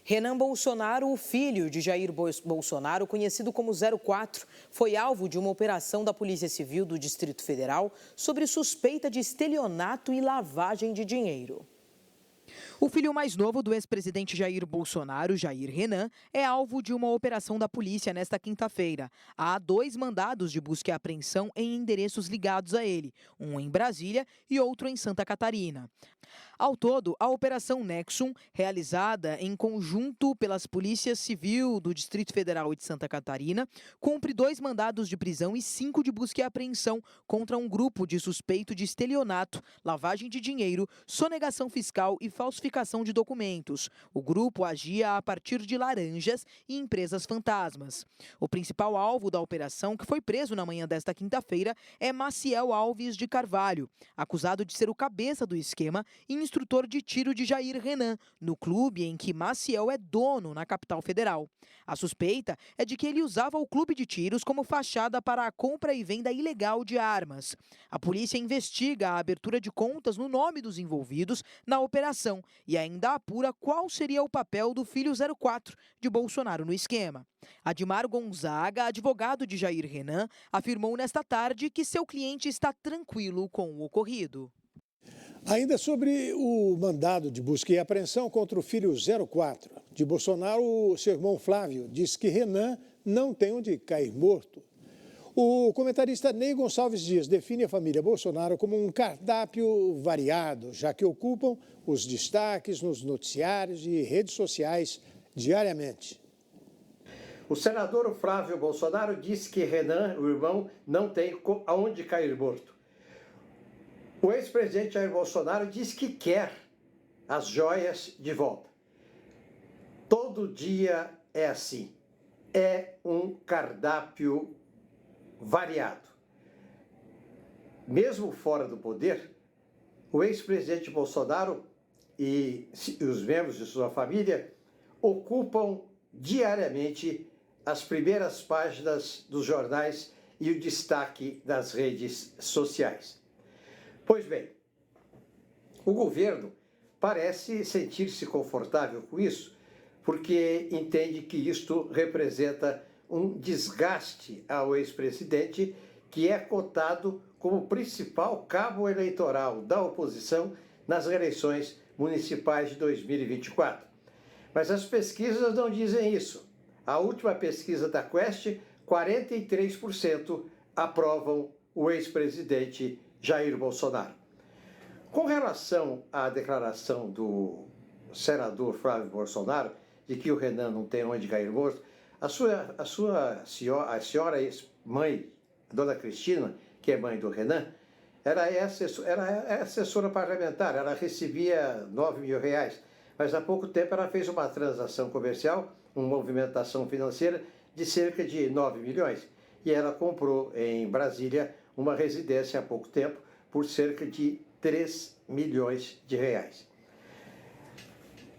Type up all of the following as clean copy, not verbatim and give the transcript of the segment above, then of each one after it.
Renan Bolsonaro, o filho de Jair Bolsonaro, conhecido como 04, foi alvo de uma operação da Polícia Civil do Distrito Federal sobre suspeita de estelionato e lavagem de dinheiro. O filho mais novo do ex-presidente Jair Bolsonaro, Jair Renan, é alvo de uma operação da polícia nesta quinta-feira. Há 2 mandados de busca e apreensão em endereços ligados a ele, um em Brasília e outro em Santa Catarina. Ao todo, a Operação Nexum, realizada em conjunto pelas Polícias Civil do Distrito Federal e de Santa Catarina, cumpre 2 mandados de prisão e 5 de busca e apreensão contra um grupo de suspeito de estelionato, lavagem de dinheiro, sonegação fiscal e falsificação de documentos. O grupo agia a partir de laranjas e empresas fantasmas. O principal alvo da operação, que foi preso na manhã desta quinta-feira, é Maciel Alves de Carvalho, acusado de ser o cabeça do esquema e instrutor de tiro de Jair Renan, no clube em que Maciel é dono na capital federal. A suspeita é de que ele usava o clube de tiros como fachada para a compra e venda ilegal de armas. A polícia investiga a abertura de contas no nome dos envolvidos na operação e ainda apura qual seria o papel do filho 04 de Bolsonaro no esquema. Admar Gonzaga, advogado de Jair Renan, afirmou nesta tarde que seu cliente está tranquilo com o ocorrido. Ainda sobre o mandado de busca e apreensão contra o filho 04 de Bolsonaro, o seu irmão Flávio diz que Renan não tem onde cair morto. O comentarista Ney Gonçalves Dias define a família Bolsonaro como um cardápio variado, já que ocupam os destaques nos noticiários e redes sociais diariamente. O senador Flávio Bolsonaro disse que Renan, o irmão, não tem aonde cair morto. O ex-presidente Jair Bolsonaro diz que quer as joias de volta. Todo dia é assim. É um cardápio variado. Mesmo fora do poder, o ex-presidente Bolsonaro e os membros de sua família ocupam diariamente as primeiras páginas dos jornais e o destaque das redes sociais. Pois bem, o governo parece sentir-se confortável com isso, porque entende que isto representa um desgaste ao ex-presidente, que é cotado como principal cabo eleitoral da oposição nas eleições municipais de 2024. Mas as pesquisas não dizem isso. A última pesquisa da Quest, 43% aprovam o ex-presidente Jair Bolsonaro. Com relação à declaração do senador Flávio Bolsonaro de que o Renan não tem onde cair morto, a senhora ex-mãe, dona Cristina, que é mãe do Renan, era assessora parlamentar, ela recebia R$9 mil, mas há pouco tempo ela fez uma transação comercial, uma movimentação financeira de cerca de 9 milhões. E ela comprou em Brasília uma residência há pouco tempo por cerca de 3 milhões de reais.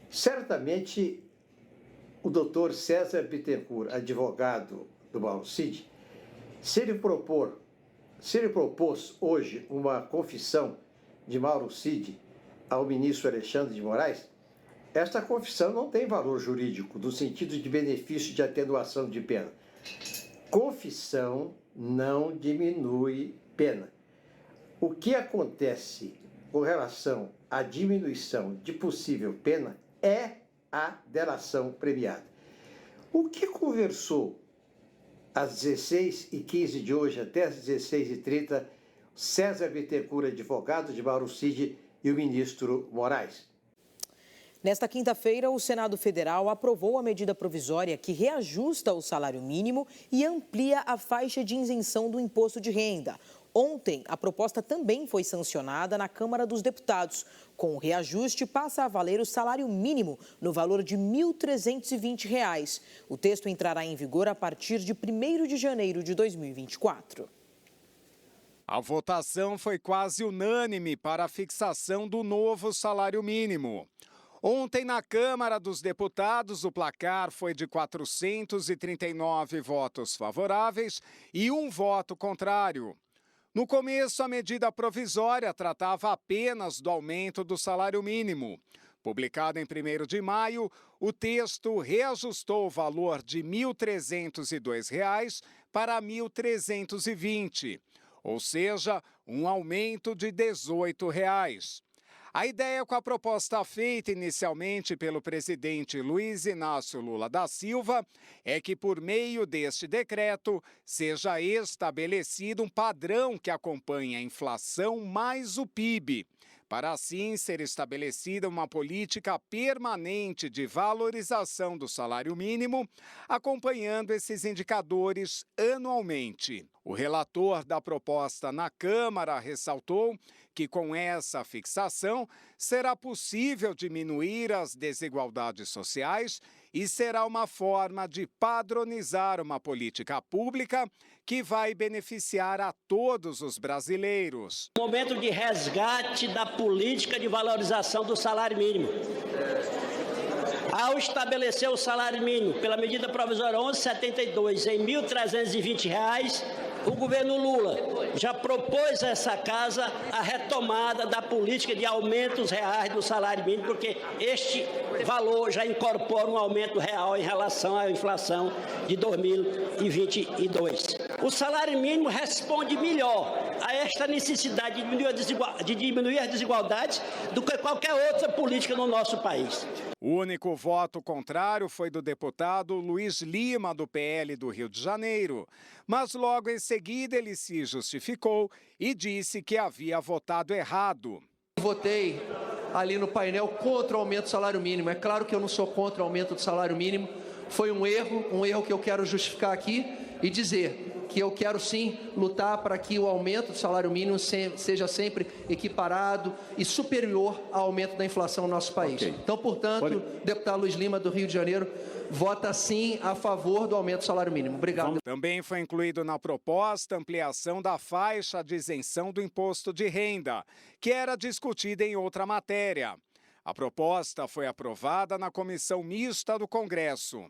Certamente, o doutor César Bittencourt, advogado do Mauro Cid, se ele propôs hoje uma confissão de Mauro Cid ao ministro Alexandre de Moraes, esta confissão não tem valor jurídico, no sentido de benefício de atenuação de pena. Confissão não diminui pena. O que acontece com relação à diminuição de possível pena é a delação premiada. O que conversou às 16h15 de hoje até às 16h30 César Bittencourt, advogado de Mauro Cid, e o ministro Moraes? Nesta quinta-feira, o Senado Federal aprovou a medida provisória que reajusta o salário mínimo e amplia a faixa de isenção do imposto de renda. Ontem, a proposta também foi sancionada na Câmara dos Deputados. Com o reajuste, passa a valer o salário mínimo no valor de R$ 1.320. O texto entrará em vigor a partir de 1º de janeiro de 2024. A votação foi quase unânime para a fixação do novo salário mínimo. Ontem, na Câmara dos Deputados, o placar foi de 439 votos favoráveis e 1 voto contrário. No começo, a medida provisória tratava apenas do aumento do salário mínimo. Publicado em 1º de maio, o texto reajustou o valor de R$ 1.302 para R$ 1.320, ou seja, um aumento de R$ 18. A ideia com a proposta feita inicialmente pelo presidente Luiz Inácio Lula da Silva é que, por meio deste decreto, seja estabelecido um padrão que acompanhe a inflação mais o PIB, para assim ser estabelecida uma política permanente de valorização do salário mínimo, acompanhando esses indicadores anualmente. O relator da proposta na Câmara ressaltou que, com essa fixação, será possível diminuir as desigualdades sociais e será uma forma de padronizar uma política pública que vai beneficiar a todos os brasileiros. Momento de resgate da política de valorização do salário mínimo. Ao estabelecer o salário mínimo pela medida provisória 1172 em R$ 1.320, o governo Lula já propôs a essa casa a retomada da política de aumentos reais do salário mínimo, porque este valor já incorpora um aumento real em relação à inflação de 2022. O salário mínimo responde melhor a esta necessidade de diminuir as desigualdades do que qualquer outra política no nosso país. O único voto contrário foi do deputado Luiz Lima, do PL do Rio de Janeiro. Mas logo em seguida ele se justificou e disse que havia votado errado. Votei ali no painel contra o aumento do salário mínimo. É claro que eu não sou contra o aumento do salário mínimo. Foi um erro que eu quero justificar aqui e dizer que eu quero sim lutar para que o aumento do salário mínimo seja sempre equiparado e superior ao aumento da inflação no nosso país. Okay. Então, portanto, deputado Luiz Lima, do Rio de Janeiro, vota sim a favor do aumento do salário mínimo. Obrigado. Também foi incluído na proposta a ampliação da faixa de isenção do imposto de renda, que era discutida em outra matéria. A proposta foi aprovada na Comissão Mista do Congresso.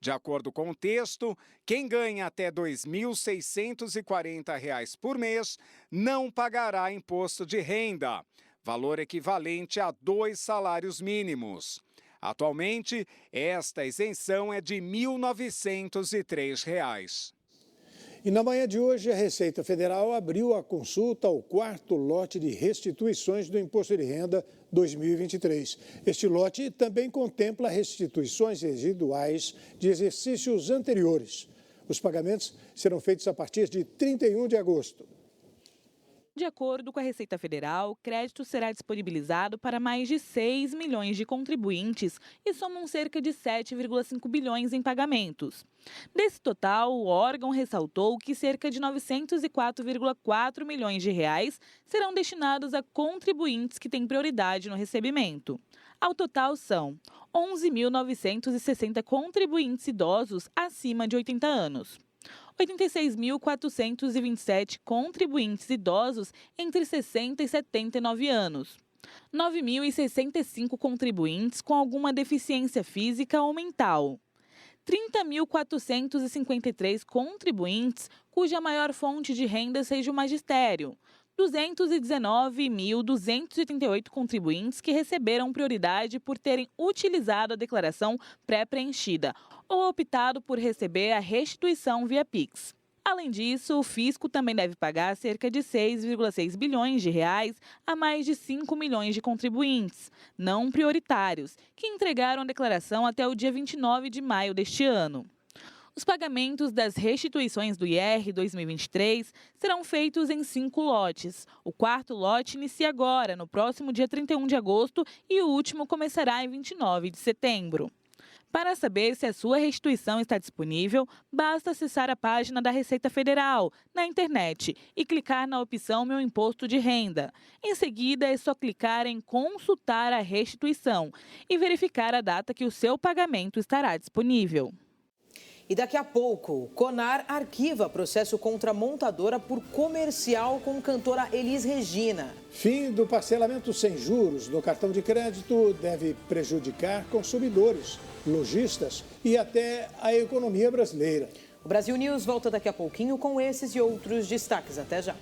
De acordo com o texto, quem ganha até R$ 2.640 por mês não pagará imposto de renda, valor equivalente a 2 salários mínimos. Atualmente, esta isenção é de R$ 1.903. E na manhã de hoje, a Receita Federal abriu a consulta ao 4º lote de restituições do Imposto de Renda 2023. Este lote também contempla restituições residuais de exercícios anteriores. Os pagamentos serão feitos a partir de 31 de agosto. De acordo com a Receita Federal, o crédito será disponibilizado para mais de 6 milhões de contribuintes e somam cerca de 7,5 bilhões em pagamentos. Desse total, o órgão ressaltou que cerca de 904,4 milhões de reais serão destinados a contribuintes que têm prioridade no recebimento. Ao total, são 11.960 contribuintes idosos acima de 80 anos. 86.427 contribuintes idosos entre 60 e 79 anos. 9.065 contribuintes com alguma deficiência física ou mental. 30.453 contribuintes cuja maior fonte de renda seja o magistério. 219.288 contribuintes que receberam prioridade por terem utilizado a declaração pré-preenchida ou optado por receber a restituição via Pix. Além disso, o fisco também deve pagar cerca de 6,6 bilhões de reais a mais de 5 milhões de contribuintes, não prioritários, que entregaram a declaração até o dia 29 de maio deste ano. Os pagamentos das restituições do IR 2023 serão feitos em 5 lotes. O 4º lote inicia agora, no próximo dia 31 de agosto, e o último começará em 29 de setembro. Para saber se a sua restituição está disponível, basta acessar a página da Receita Federal, na internet, e clicar na opção Meu Imposto de Renda. Em seguida, é só clicar em Consultar a restituição e verificar a data que o seu pagamento estará disponível. E daqui a pouco, Conar arquiva processo contra a montadora por comercial com cantora Elis Regina. Fim do parcelamento sem juros no cartão de crédito deve prejudicar consumidores, lojistas e até a economia brasileira. O Brasil News volta daqui a pouquinho com esses e outros destaques. Até já.